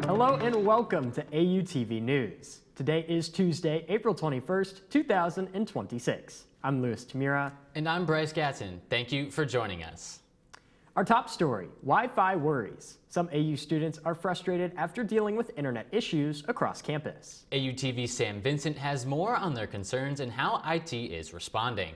Hello and welcome to Autv News. Today is Tuesday, April 21st, 2026. I'm Louis Tamira. And I'm Bryce Gatson. Thank you for joining us. Our top story, Wi-Fi worries. Some AU students are frustrated after dealing with internet issues across campus. AUTV's Sam Vincent has more on their concerns and how IT is responding.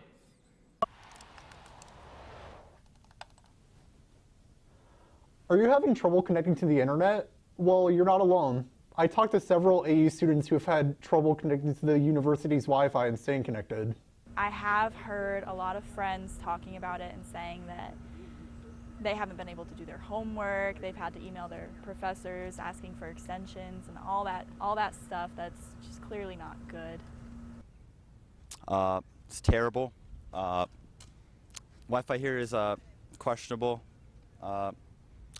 Are you having trouble connecting to the internet? Well, you're not alone. I talked to several AU students who have had trouble connecting to the university's Wi-Fi and staying connected. I have heard a lot of friends talking about it and saying that they haven't been able to do their homework, they've had to email their professors asking for extensions and all that stuff that's just clearly not good. It's terrible. Wi-Fi here is questionable.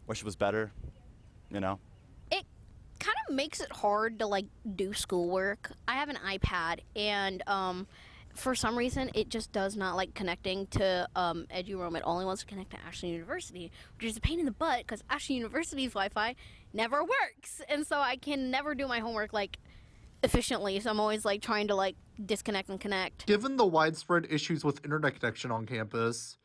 Wish it was better, you know. It kind of makes it hard to do schoolwork. I have an iPad and for some reason it just does not like connecting to EduRoam. It only wants to connect to Ashland University, which is a pain in the butt because Ashland University's Wi-Fi never works, and so I can never do my homework efficiently. So I'm always trying to disconnect and connect. Given the widespread issues with internet connection on campus,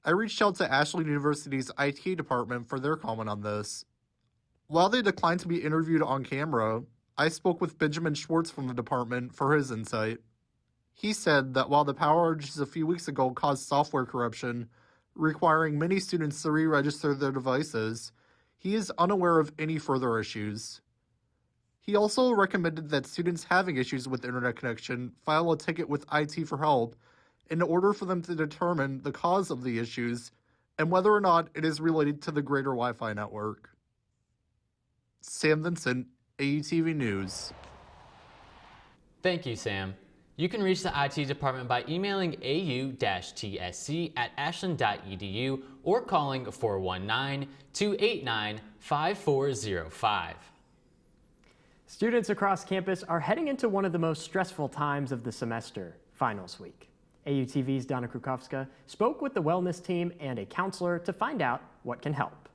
I reached out to Ashland University's IT department for their comment on this. While they declined to be interviewed on camera, I spoke with Benjamin Schwartz from the department for his insight. He said that while the power outages a few weeks ago caused software corruption, requiring many students to re-register their devices, he is unaware of any further issues. He also recommended that students having issues with internet connection file a ticket with IT for help in order for them to determine the cause of the issues and whether or not it is related to the greater Wi-Fi network. Sam Vincent, AUTV News. Thank you, Sam. You can reach the IT department by emailing au-tsc@ashland.edu or calling 419-289-5405. Students across campus are heading into one of the most stressful times of the semester, finals week. AUTV's Donna Krukowska spoke with the wellness team and a counselor to find out what can help.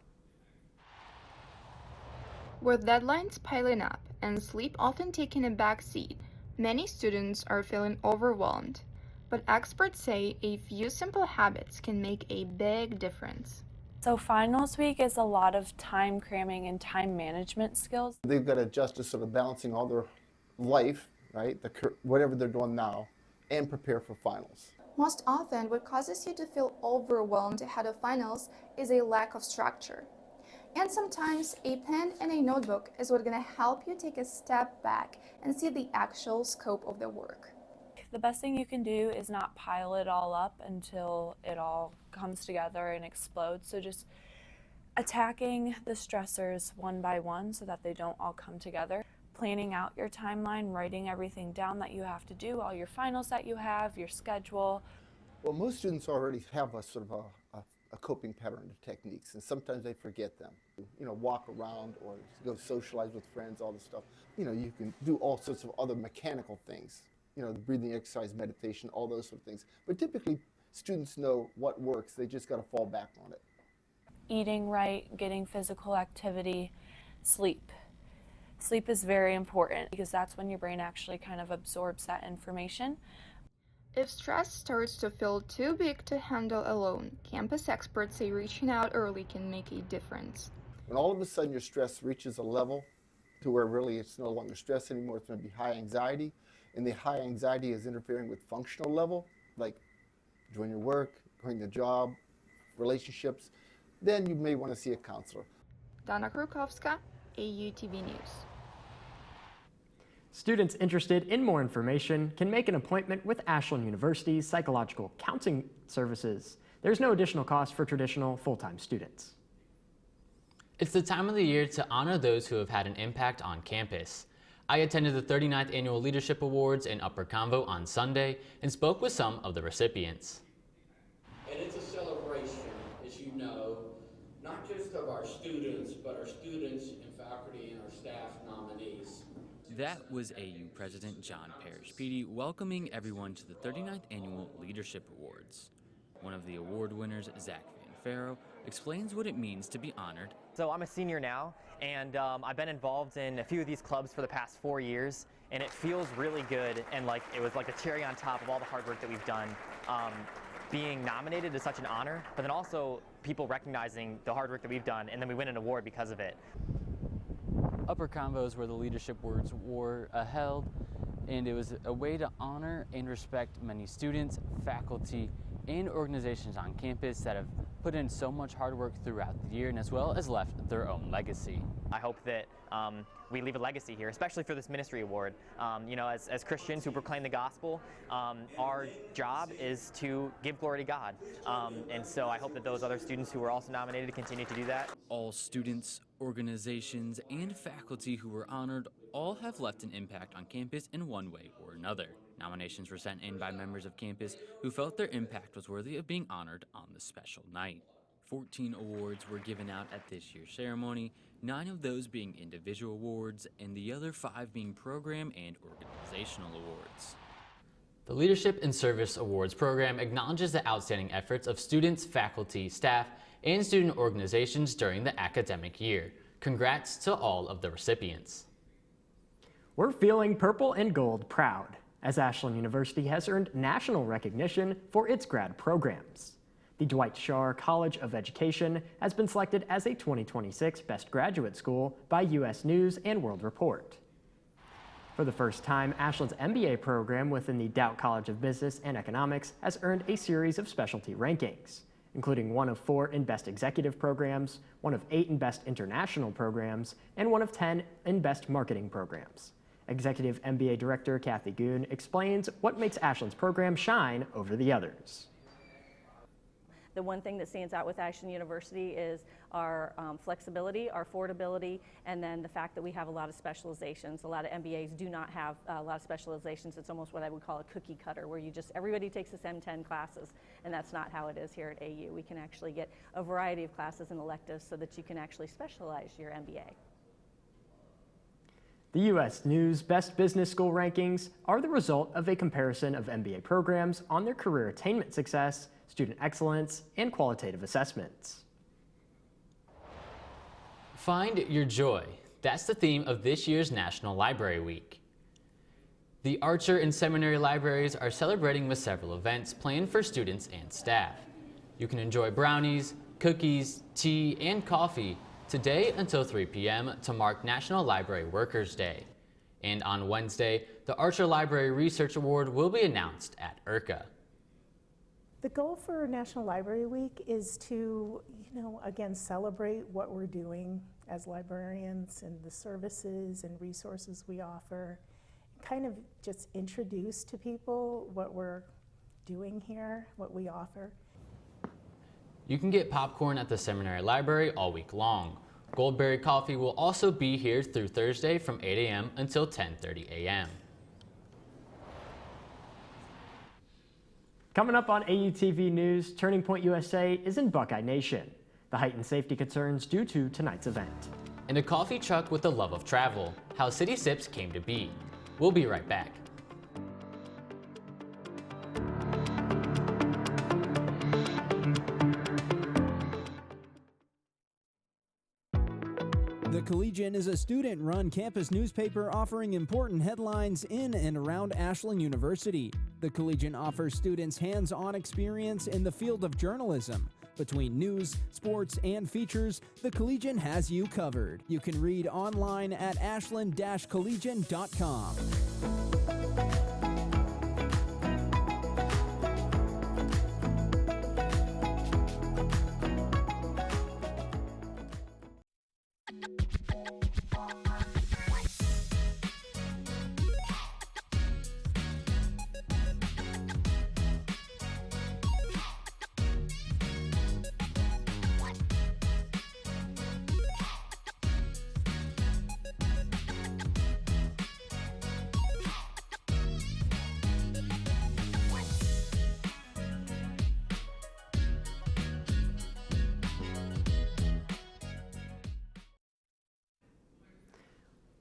With deadlines piling up and sleep often taking a back seat, many students are feeling overwhelmed. But experts say a few simple habits can make a big difference. So finals week is a lot of time cramming and time management skills. They've got to adjust to sort of balancing all their life, right, whatever they're doing now, and prepare for finals. Most often, what causes you to feel overwhelmed ahead of finals is a lack of structure. And sometimes a pen and a notebook is what's going to help you take a step back and see the actual scope of the work. The best thing you can do is not pile it all up until it all comes together and explodes. So just attacking the stressors one by one so that they don't all come together. Planning out your timeline, writing everything down that you have to do, all your finals that you have, your schedule. Well, most students already have a sort of a coping pattern of techniques, and sometimes they forget them. You know, walk around or go socialize with friends, all this stuff. You know, you can do all sorts of other mechanical things. You know, the breathing exercise, meditation, all those sort of things. But typically, students know what works. They just got to fall back on it. Eating right, getting physical activity, sleep. Sleep is very important because that's when your brain actually kind of absorbs that information. If stress starts to feel too big to handle alone, campus experts say reaching out early can make a difference. When all of a sudden your stress reaches a level to where really it's no longer stress anymore, it's going to be high anxiety, and the high anxiety is interfering with functional level, like doing your work, going to job, relationships, then you may want to see a counselor. Donna Krukowska, AUTV News. Students interested in more information can make an appointment with Ashland University's Psychological Counseling Services. There's no additional cost for traditional full-time students. It's the time of the year to honor those who have had an impact on campus. I attended the 39th Annual Leadership Awards in Upper Convo on Sunday and spoke with some of the recipients. And it's a celebration, as you know, not just of our students, but our students and faculty and our staff nominees. That was AU President John Parrish-Petey welcoming everyone to the 39th Annual Leadership Awards. One of the award winners, Zach Van Farrow, explains what it means to be honored. So I'm a senior now, and I've been involved in a few of these clubs for the past 4 years, and it feels really good, and like it was like a cherry on top of all the hard work that we've done. Being nominated is such an honor, but then also people recognizing the hard work that we've done, and then we win an award because of it. Upper Convo is where the Leadership Awards were held, and it was a way to honor and respect many students, faculty, and organizations on campus that have put in so much hard work throughout the year and as well as left their own legacy. I hope that we leave a legacy here, especially for this ministry award. You know, as Christians who proclaim the gospel, our job is to give glory to God. And so I hope that those other students who were also nominated continue to do that. All students, organizations, and faculty who were honored all have left an impact on campus in one way or another. Nominations were sent in by members of campus who felt their impact was worthy of being honored on the special night. 14 awards were given out at this year's ceremony, 9 of those being individual awards, and the other 5 being program and organizational awards. The Leadership and Service Awards program acknowledges the outstanding efforts of students, faculty, staff, and student organizations during the academic year. Congrats to all of the recipients. We're feeling purple and gold proud, as Ashland University has earned national recognition for its grad programs. The Dwight Schar College of Education has been selected as a 2026 Best Graduate School by U.S. News and World Report. For the first time, Ashland's MBA program within the Doubt College of Business and Economics has earned a series of specialty rankings, including 1 of 4 in Best Executive Programs, 1 of 8 in Best International Programs, and 1 of 10 in Best Marketing Programs. Executive MBA Director Kathy Goon explains what makes Ashland's program shine over the others. The one thing that stands out with Ashland University is our flexibility, our affordability, and then the fact that we have a lot of specializations. A lot of MBAs do not have a lot of specializations. It's almost what I would call a cookie cutter, where everybody takes the same 10 classes, and that's not how it is here at AU. We can actually get a variety of classes and electives so that you can actually specialize your MBA. The U.S. News Best Business School rankings are the result of a comparison of MBA programs on their career attainment success, student excellence, and qualitative assessments. Find your joy. That's the theme of this year's National Library Week. The Archer and Seminary libraries are celebrating with several events planned for students and staff. You can enjoy brownies, cookies, tea, and coffee today until 3 p.m. to mark National Library Workers' Day. And on Wednesday, the Archer Library Research Award will be announced at IRCA. The goal for National Library Week is to, again, celebrate what we're doing as librarians and the services and resources we offer. Kind of just introduce to people what we're doing here, what we offer. You can get popcorn at the Seminary Library all week long. Goldberry Coffee will also be here through Thursday from 8 a.m. until 10:30 a.m. Coming up on AUTV News, Turning Point USA is in Buckeye Nation. The heightened safety concerns due to tonight's event. And a coffee truck with the love of travel, how City Sips came to be. We'll be right back. The Collegian is a student-run campus newspaper offering important headlines in and around Ashland University. The Collegian offers students hands-on experience in the field of journalism. Between news, sports, and features, the Collegian has you covered. You can read online at ashland-collegian.com.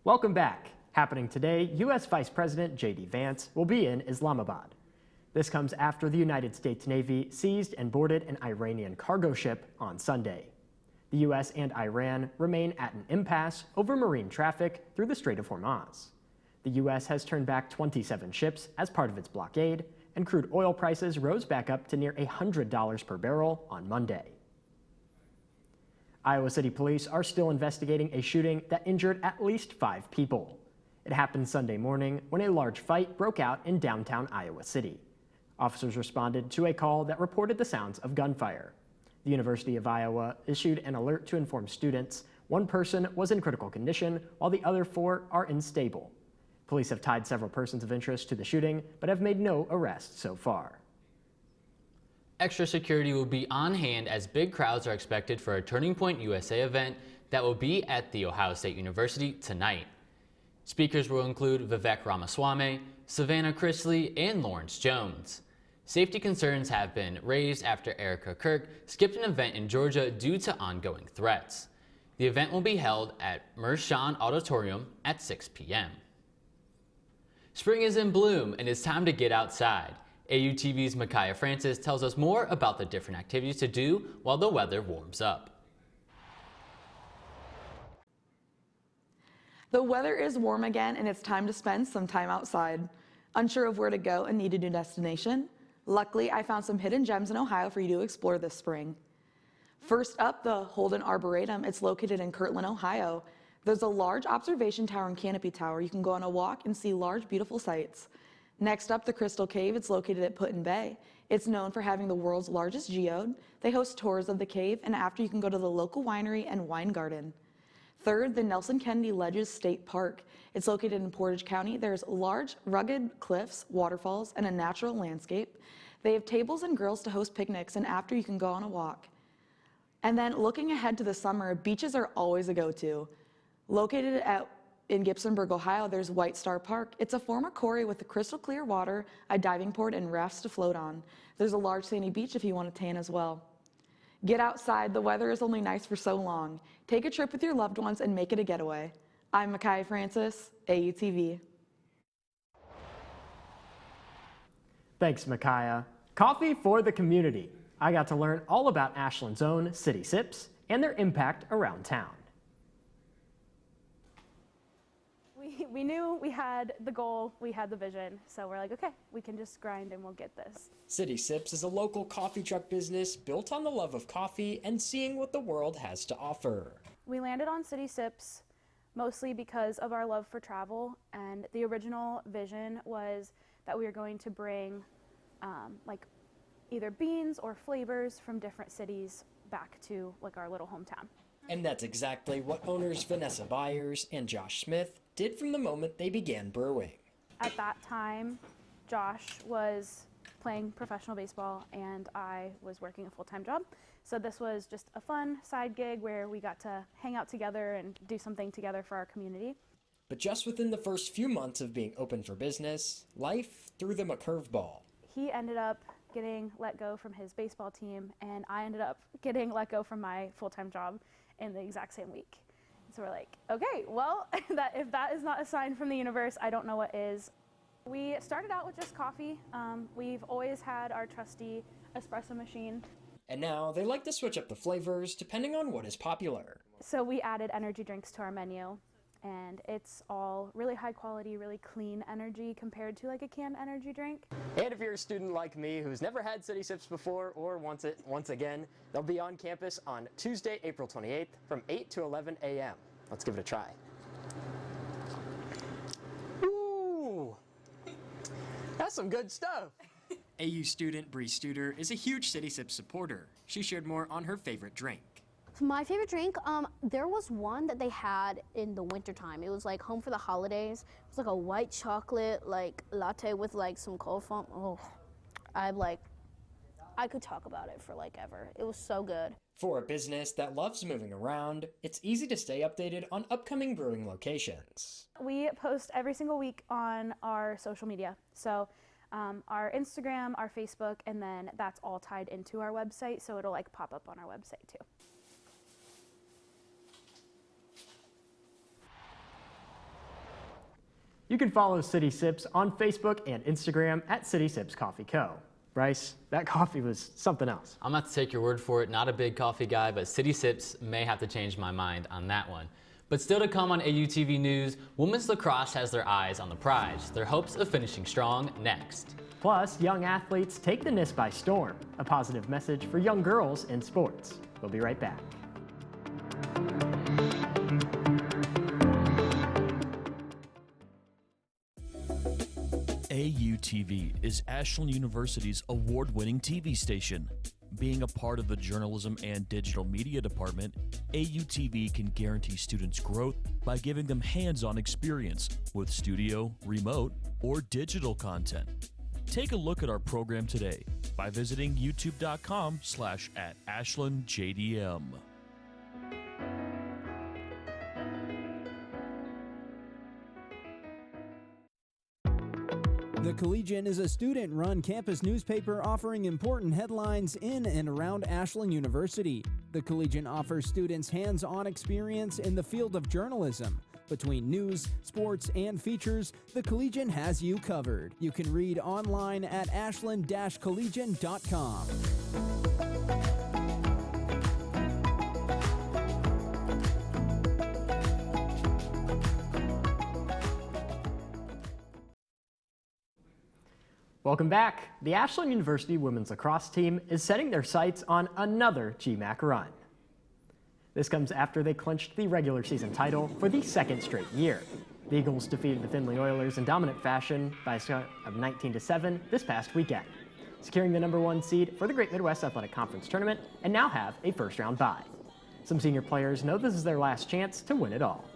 Welcome back. Happening today, U.S. Vice President J.D. Vance will be in Islamabad. This comes after the United States Navy seized and boarded an Iranian cargo ship on Sunday. The U.S. and Iran remain at an impasse over marine traffic through the Strait of Hormuz. The U.S. has turned back 27 ships as part of its blockade, and crude oil prices rose back up to near $100 per barrel on Monday. Iowa City police are still investigating a shooting that injured at least 5 people. It happened Sunday morning when a large fight broke out in downtown Iowa City. Officers responded to a call that reported the sounds of gunfire. The University of Iowa issued an alert to inform students 1 person was in critical condition, while the other 4 are unstable. Police have tied several persons of interest to the shooting, but have made no arrests so far. Extra security will be on hand as big crowds are expected for a Turning Point USA event that will be at The Ohio State University tonight. Speakers will include Vivek Ramaswamy, Savannah Chrisley, and Lawrence Jones. Safety concerns have been raised after Erica Kirk skipped an event in Georgia due to ongoing threats. The event will be held at Mershon Auditorium at 6 p.m. Spring is in bloom and it's time to get outside. AUTV's Micaiah Francis tells us more about the different activities to do while the weather warms up. The weather is warm again and it's time to spend some time outside. Unsure of where to go and need a new destination? Luckily, I found some hidden gems in Ohio for you to explore this spring. First up, the Holden Arboretum. It's located in Kirtland, Ohio. There's a large observation tower and canopy tower. You can go on a walk and see large, beautiful sights. Next up, the Crystal Cave. It's located at Put-in Bay. It's known for having the world's largest geode. They host tours of the cave, and after you can go to the local winery and wine garden. Third, the Nelson Kennedy Ledges State Park. It's located in Portage County. There's large, rugged cliffs, waterfalls, and a natural landscape. They have tables and grills to host picnics, and after you can go on a walk. And then looking ahead to the summer, beaches are always a go-to. Located in Gibsonburg, Ohio, there's White Star Park. It's a former quarry with a crystal clear water, a diving board, and rafts to float on. There's a large sandy beach if you want to tan as well. Get outside. The weather is only nice for so long. Take a trip with your loved ones and make it a getaway. I'm Micaiah Francis, AUTV. Thanks, Micaiah. Coffee for the community. I got to learn all about Ashland's own City Sips and their impact around town. We knew we had the goal, we had the vision, so we're like, okay, we can just grind and we'll get this. City Sips is a local coffee truck business built on the love of coffee and seeing what the world has to offer. We landed on City Sips mostly because of our love for travel, and the original vision was that we were going to bring like either beans or flavors from different cities back to like our little hometown. And that's exactly what owners Vanessa Byers and Josh Smith did from the moment they began brewing. At that time, Josh was playing professional baseball and I was working a full-time job. So this was just a fun side gig where we got to hang out together and do something together for our community. But just within the first few months of being open for business, life threw them a curveball. He ended up getting let go from his baseball team, and I ended up getting let go from my full-time job in the exact same week. So we're like, okay, well, if that is not a sign from the universe, I don't know what is. We started out with just coffee. We've always had our trusty espresso machine. And now they like to switch up the flavors depending on what is popular. So we added energy drinks to our menu, and it's all really high quality, really clean energy compared to like a canned energy drink. And if you're a student like me who's never had City Sips before or wants it once again, they'll be on campus on Tuesday, April 28th from 8 to 11 a.m. Let's give it a try. Ooh, that's some good stuff. AU student Bree Studer is a huge City Sips supporter. She shared more on her favorite drink. My favorite drink, there was one that they had in the wintertime. It was like home for the holidays. It was like a white chocolate like latte with like some cold foam. Oh, I could talk about it for like ever. It was so good. For a business that loves moving around, it's easy to stay updated on upcoming brewing locations. We post every single week on our social media. So our Instagram, our Facebook, and then that's all tied into our website. So it'll like pop up on our website too. You can follow City Sips on Facebook and Instagram at City Sips Coffee Co. Bryce, that coffee was something else. I'm going to take your word for it. Not a big coffee guy, but City Sips may have to change my mind on that one. But still to come on AUTV News, women's lacrosse has their eyes on the prize. Their hopes of finishing strong next. Plus, young athletes take the NIST by storm. A positive message for young girls in sports. We'll be right back. AUTV is Ashland University's award-winning TV station. Being a part of the Journalism and Digital Media Department, AUTV can guarantee students' growth by giving them hands-on experience with studio, remote, or digital content. Take a look at our program today by visiting youtube.com/@AshlandJDM. The Collegian is a student-run campus newspaper offering important headlines in and around Ashland University. The Collegian offers students hands-on experience in the field of journalism. Between news, sports, and features, the Collegian has you covered. You can read online at ashland-collegian.com. Welcome back. The Ashland University women's lacrosse team is setting their sights on another GMAC run. This comes after they clinched the regular season title for the second straight year. The Eagles defeated the Findlay Oilers in dominant fashion by a score of 19-7 this past weekend, securing the #1 seed for the Great Midwest Athletic Conference Tournament and now have a first-round bye. Some senior players know this is their last chance to win it all.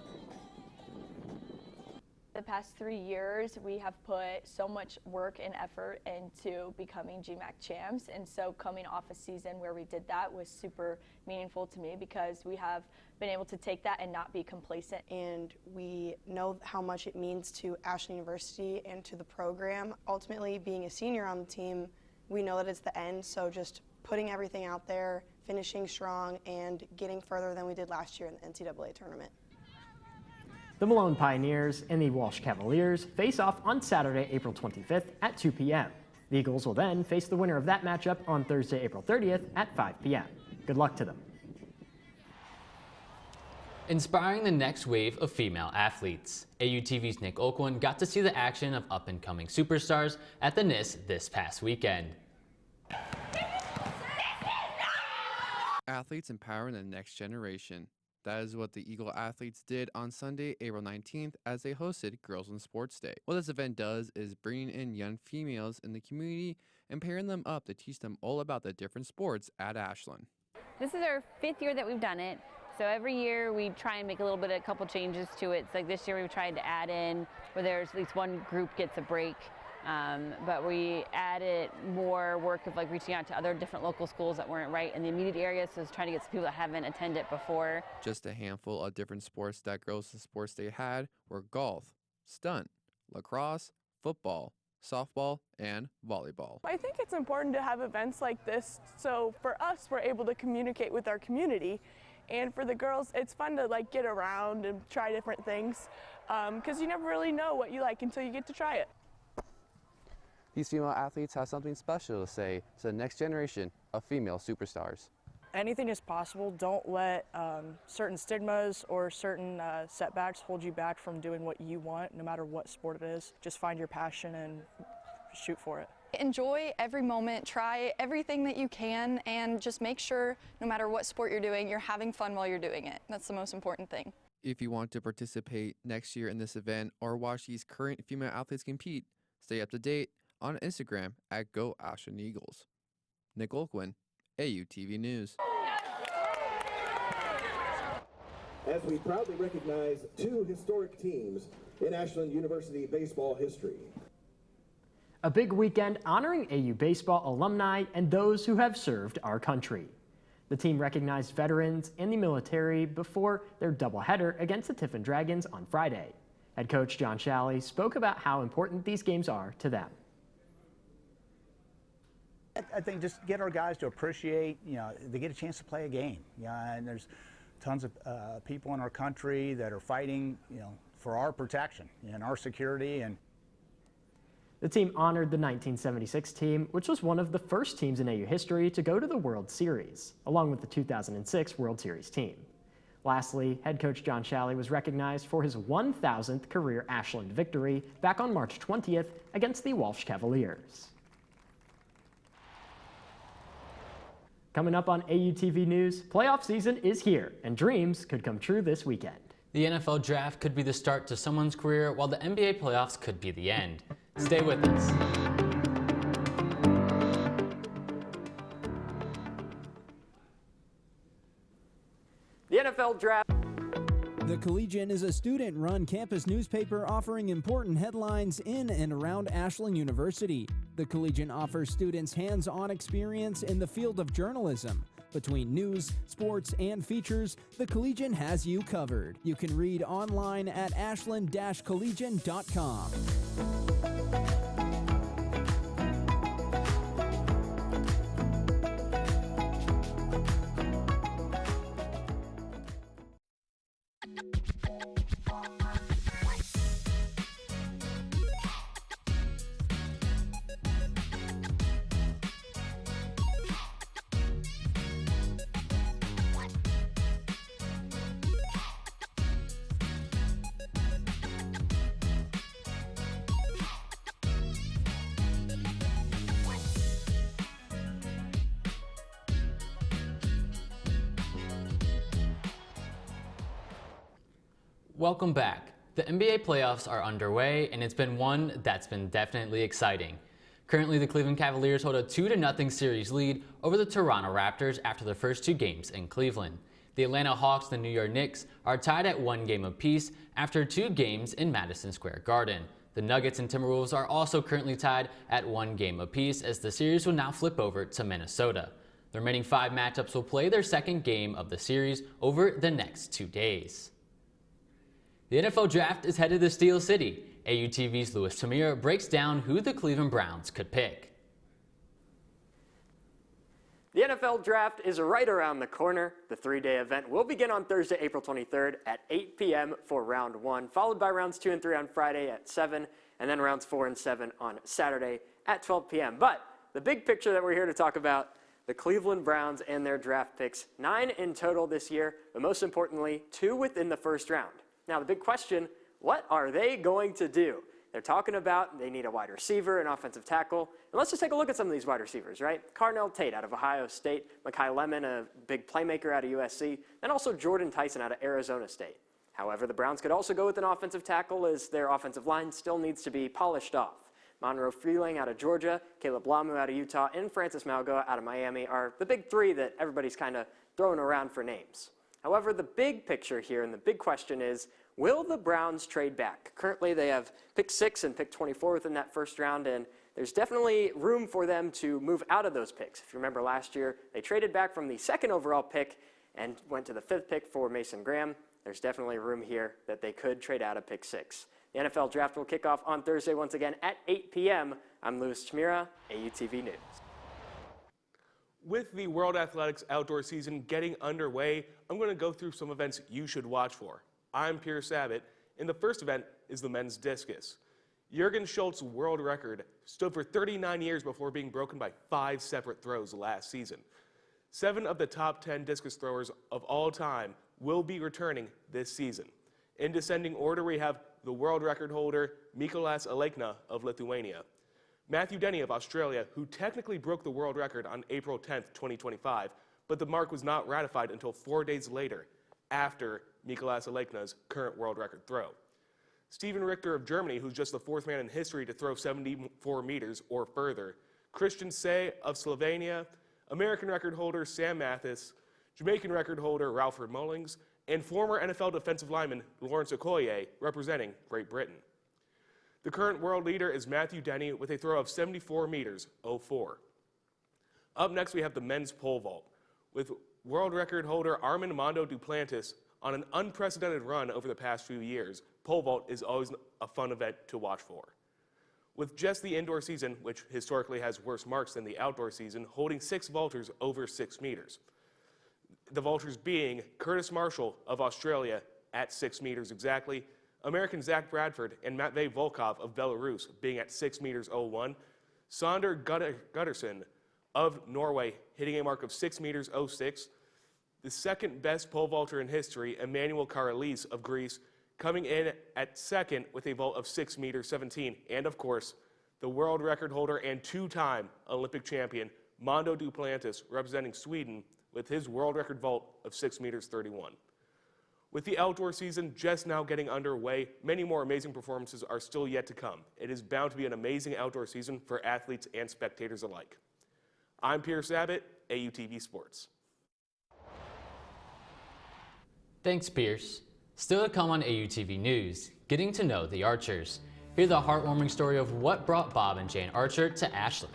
The past 3 years, we have put so much work and effort into becoming GMAC champs, and so coming off a season where we did that was super meaningful to me because we have been able to take that and not be complacent. And we know how much it means to Ashland University and to the program. Ultimately, being a senior on the team, we know that it's the end, so just putting everything out there, finishing strong, and getting further than we did last year in the NCAA tournament. The Malone Pioneers and the Walsh Cavaliers face off on Saturday, April 25th at 2 p.m. The Eagles will then face the winner of that matchup on Thursday, April 30th at 5 p.m. Good luck to them. Inspiring the next wave of female athletes. AUTV's Nick Olquin got to see the action of up-and-coming superstars at the NIST this past weekend. Athletes empowering the next generation. That is what the Eagle athletes did on Sunday, April 19th, as they hosted Girls in Sports Day. What this event does is bringing in young females in the community and pairing them up to teach them all about the different sports at Ashland. This is our 5th year that we've done it. So every year we try and make a couple changes to it. So like this year we tried to add in where there's at least one group gets a break. But we added more work of like reaching out to other different local schools that weren't right in the immediate area, so it's trying to get some people that haven't attended before. Just a handful of different sports that Girls in Sports Day had were golf, stunt, lacrosse, football, softball, and volleyball. I think it's important to have events like this, so for us, we're able to communicate with our community, and for the girls, it's fun to like get around and try different things, because you never really know what you like until you get to try it. These female athletes have something special to say to the next generation of female superstars. Anything is possible. Don't let certain stigmas or certain setbacks hold you back from doing what you want, no matter what sport it is. Just find your passion and shoot for it. Enjoy every moment, try everything that you can, and just make sure no matter what sport you're doing, you're having fun while you're doing it. That's the most important thing. If you want to participate next year in this event or watch these current female athletes compete, stay up to date on Instagram at Go Ashland Eagles. Nick Olquin, AUTV News. As we proudly recognize 2 historic teams in Ashland University baseball history. A big weekend honoring AU baseball alumni and those who have served our country. The team recognized veterans and the military before their doubleheader against the Tiffin Dragons on Friday. Head coach John Shalley spoke about how important these games are to them. I think just get our guys to appreciate, they get a chance to play a game. And there's tons of people in our country that are fighting, for our protection and our security. And the team honored the 1976 team, which was one of the first teams in AU history to go to the World Series, along with the 2006 World Series team. Lastly, head coach John Shalley was recognized for his 1,000th career Ashland victory back on March 20th against the Walsh Cavaliers. Coming up on AUTV News, playoff season is here, and dreams could come true this weekend. The NFL draft could be the start to someone's career, while the NBA playoffs could be the end. Stay with us. The NFL draft. The Collegian is a student-run campus newspaper offering important headlines in and around Ashland University. The Collegian offers students hands-on experience in the field of journalism. Between news, sports, and features, the Collegian has you covered. You can read online at ashland-collegian.com. Welcome back. The NBA playoffs are underway, and it's been one that's been definitely exciting. Currently, the Cleveland Cavaliers hold a 2-0 series lead over the Toronto Raptors after the first two games in Cleveland. The Atlanta Hawks and the New York Knicks are tied at 1 game apiece after 2 games in Madison Square Garden. The Nuggets and Timberwolves are also currently tied at 1 game apiece, as the series will now flip over to Minnesota. The remaining 5 matchups will play their second game of the series over the next 2 days. The NFL draft is headed to Steel City. AUTV's Louis Tamir breaks down who the Cleveland Browns could pick. The NFL draft is right around the corner. The 3-day event will begin on Thursday, April 23rd at 8 p.m. for round 1, followed by rounds 2 and 3 on Friday at 7, and then rounds 4 and 7 on Saturday at 12 p.m. But the big picture that we're here to talk about, the Cleveland Browns and their draft picks, 9 in total this year, but most importantly, 2 within the first round. Now, the big question, what are they going to do? They're talking about they need a wide receiver, an offensive tackle. And let's just take a look at some of these wide receivers, right? Carnell Tate out of Ohio State, Mekhi Lemon, a big playmaker out of USC, and also Jordan Tyson out of Arizona State. However, the Browns could also go with an offensive tackle, as their offensive line still needs to be polished off. Monroe Freeling out of Georgia, Caleb Lamu out of Utah, and Francis Malgo out of Miami are the big 3 that everybody's kind of throwing around for names. However, the big picture here and the big question is, will the Browns trade back? Currently, they have pick 6 and pick 24 within that first round, and there's definitely room for them to move out of those picks. If you remember last year, they traded back from the 2nd overall pick and went to the 5th pick for Mason Graham. There's definitely room here that they could trade out of pick 6. The NFL draft will kick off on Thursday once again at 8 p.m. I'm Louis Tamira, AUTV News. With the World Athletics outdoor season getting underway, I'm going to go through some events you should watch for. I'm Pierce Abbott, and the first event is the men's discus. Jürgen Schultz's world record stood for 39 years before being broken by 5 separate throws last season. 7 of the top 10 discus throwers of all time will be returning this season. In descending order, we have the world record holder Mykolas Alekna of Lithuania, Matthew Denny of Australia, who technically broke the world record on April 10th, 2025, but the mark was not ratified until 4 days later, after Mykolas Alekna's current world record throw. Steven Richter of Germany, who's just the 4th man in history to throw 74 meters or further. Christian Say of Slovenia, American record holder Sam Mathis, Jamaican record holder Ralford Mullings, and former NFL defensive lineman Lawrence Okoye, representing Great Britain. The current world leader is Matthew Denny with a throw of 74 meters, 04. Up next, we have the men's pole vault, with world record holder Armand Mondo Duplantis on an unprecedented run over the past few years. Pole vault is always a fun event to watch for. With just the indoor season, which historically has worse marks than the outdoor season, holding 6 vaulters over 6 meters. the vaulters being Curtis Marshall of Australia at 6 meters exactly, American Zach Bradford and Matvey Volkov of Belarus being at 6 meters 01, Sander Gutterson of Norway hitting a mark of 6 meters 06, the second best pole vaulter in history, Emmanuel Karalis of Greece, coming in at second with a vault of 6 meters 17, and of course, the world record holder and two-time Olympic champion, Mondo Duplantis, representing Sweden with his world record vault of 6 meters 31. With the outdoor season just now getting underway, many more amazing performances are still yet to come. It is bound to be an amazing outdoor season for athletes and spectators alike. I'm Pierce Abbott, AUTV Sports. Thanks, Pierce. Still to come on AUTV News, getting to know the Archers. Hear the heartwarming story of what brought Bob and Jan Archer to Ashland.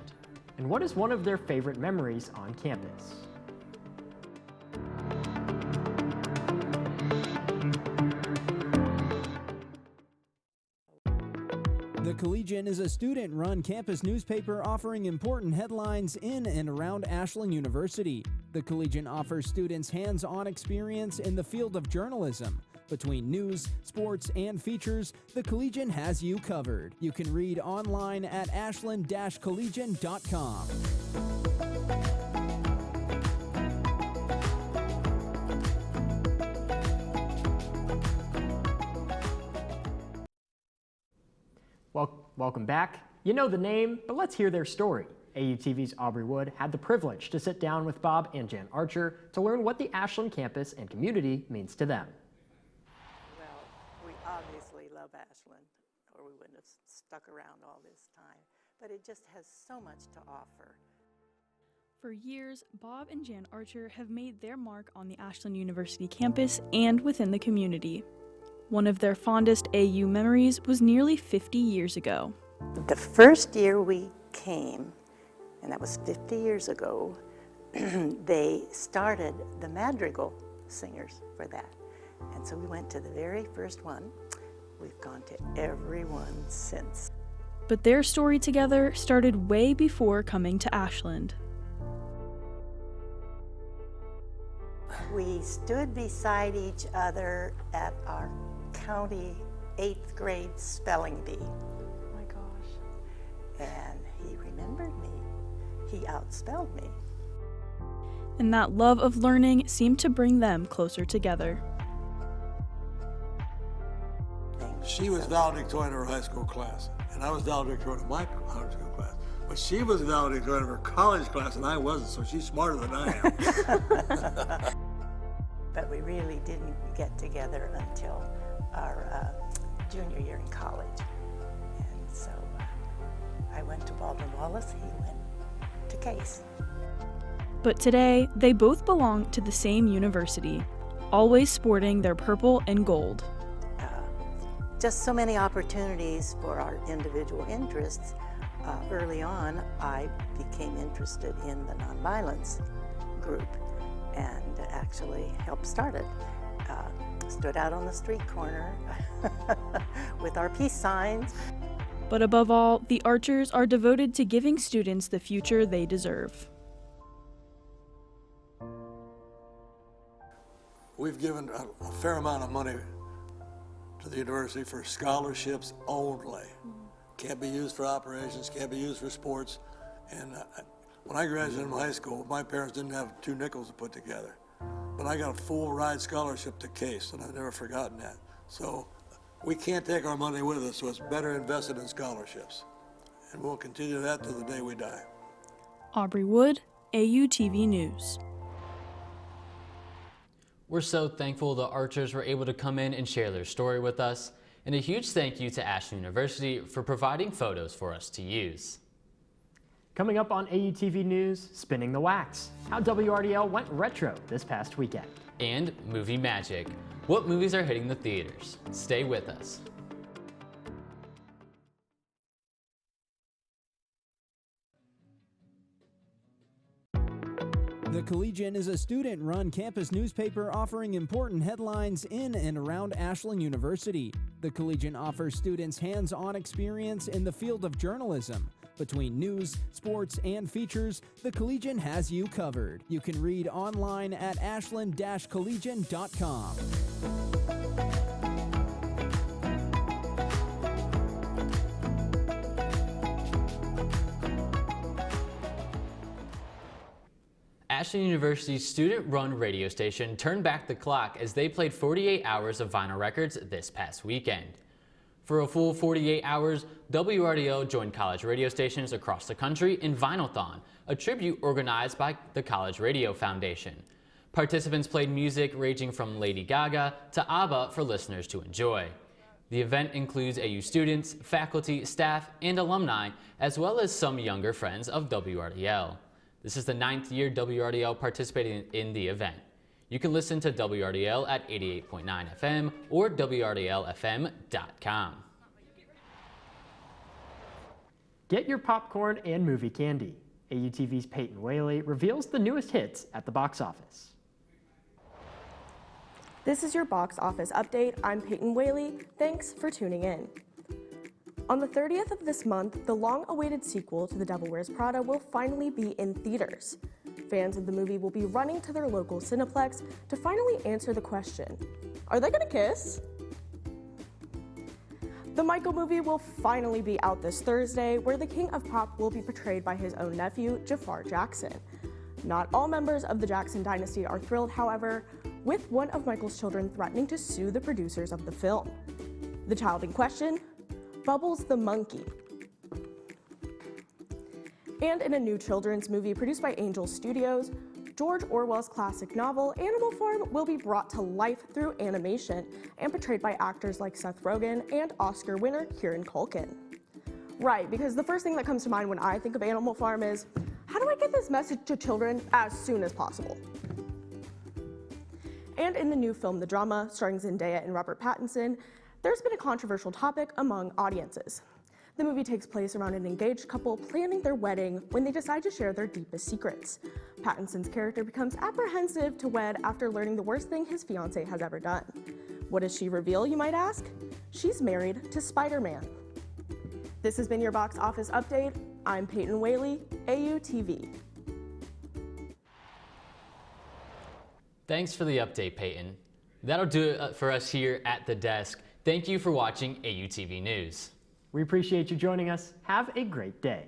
And what is one of their favorite memories on campus? The Collegian is a student-run campus newspaper offering important headlines in and around Ashland University. The Collegian offers students hands-on experience in the field of journalism. Between news, sports, and features, the Collegian has you covered. You can read online at ashland-collegian.com. Welcome back. You know the name, but let's hear their story. AUTV's Aubrey Wood had the privilege to sit down with Bob and Jan Archer to learn what the Ashland campus and community means to them. Well, we obviously love Ashland, or we wouldn't have stuck around all this time, but it just has so much to offer. For years, Bob and Jan Archer have made their mark on the Ashland University campus and within the community. One of their fondest AU memories was nearly 50 years ago. The first year we came, and that was 50 years ago, they started the Madrigal Singers for that. And so we went to the very first one. We've gone to every one since. But their story together started way before coming to Ashland. We stood beside each other at our county 8th grade spelling bee. Oh my gosh. And he remembered me. He outspelled me. And that love of learning seemed to bring them closer together. She was valedictorian of her high school class, and I was valedictorian of my high school class. But she was valedictorian of her college class, and I wasn't, so she's smarter than I am. But we really didn't get together until our junior year in college. And so I went to Baldwin Wallace, he went to Case. But today, they both belong to the same university, always sporting their purple and gold. Just so many opportunities for our individual interests. Early on, I became interested in the nonviolence group and actually helped start it. Stood out on the street corner with our peace signs. But above all, the Archers are devoted to giving students the future they deserve. We've given a fair amount of money to the university for scholarships only. Can't be used for operations, can't be used for sports. And when I graduated from high school, my parents didn't have 2 nickels to put together. But I got a full ride scholarship to Case, and I've never forgotten that. So we can't take our money with us, so it's better invested in scholarships. And we'll continue that till the day we die. Aubrey Wood, AUTV News. We're so thankful the Archers were able to come in and share their story with us. And a huge thank you to Ashland University for providing photos for us to use. Coming up on AUTV News, Spinning the Wax, how WRDL went retro this past weekend. And Movie Magic, what movies are hitting the theaters? Stay with us. The Collegian is a student-run campus newspaper offering important headlines in and around Ashland University. The Collegian offers students hands-on experience in the field of journalism. Between news, sports, and features, the Collegian has you covered. You can read online at ashland-collegian.com. Ashland University's student-run radio station turned back the clock as they played 48 hours of vinyl records this past weekend. For a full 48 hours, WRDL joined college radio stations across the country in Vinylthon, a tribute organized by the College Radio Foundation. Participants played music ranging from Lady Gaga to ABBA for listeners to enjoy. The event includes AU students, faculty, staff, and alumni, as well as some younger friends of WRDL. This is the 9th year WRDL participating in the event. You can listen to WRDL at 88.9 FM or WRDLFM.com. Get your popcorn and movie candy. AUTV's Peyton Whaley reveals the newest hits at the box office. This is your box office update. I'm Peyton Whaley. Thanks for tuning in. On the 30th of this month, the long-awaited sequel to The Devil Wears Prada will finally be in theaters. Fans of the movie will be running to their local Cineplex to finally answer the question, are they gonna kiss? The Michael movie will finally be out this Thursday, where the King of Pop will be portrayed by his own nephew, Jafar Jackson. Not all members of the Jackson dynasty are thrilled, however, with one of Michael's children threatening to sue the producers of the film. The child in question? Bubbles the monkey. And in a new children's movie produced by Angel Studios, George Orwell's classic novel Animal Farm will be brought to life through animation and portrayed by actors like Seth Rogen and Oscar winner Kieran Culkin. Right, because the first thing that comes to mind when I think of Animal Farm is, how do I get this message to children as soon as possible? And in the new film The Drama, starring Zendaya and Robert Pattinson, there's been a controversial topic among audiences. The movie takes place around an engaged couple planning their wedding when they decide to share their deepest secrets. Pattinson's character becomes apprehensive to wed after learning the worst thing his fiancée has ever done. What does she reveal, you might ask? She's married to Spider-Man. This has been your box office update. I'm Peyton Whaley, AUTV. Thanks for the update, Peyton. That'll do it for us here at the desk. Thank you for watching AUTV News. We appreciate you joining us. Have a great day.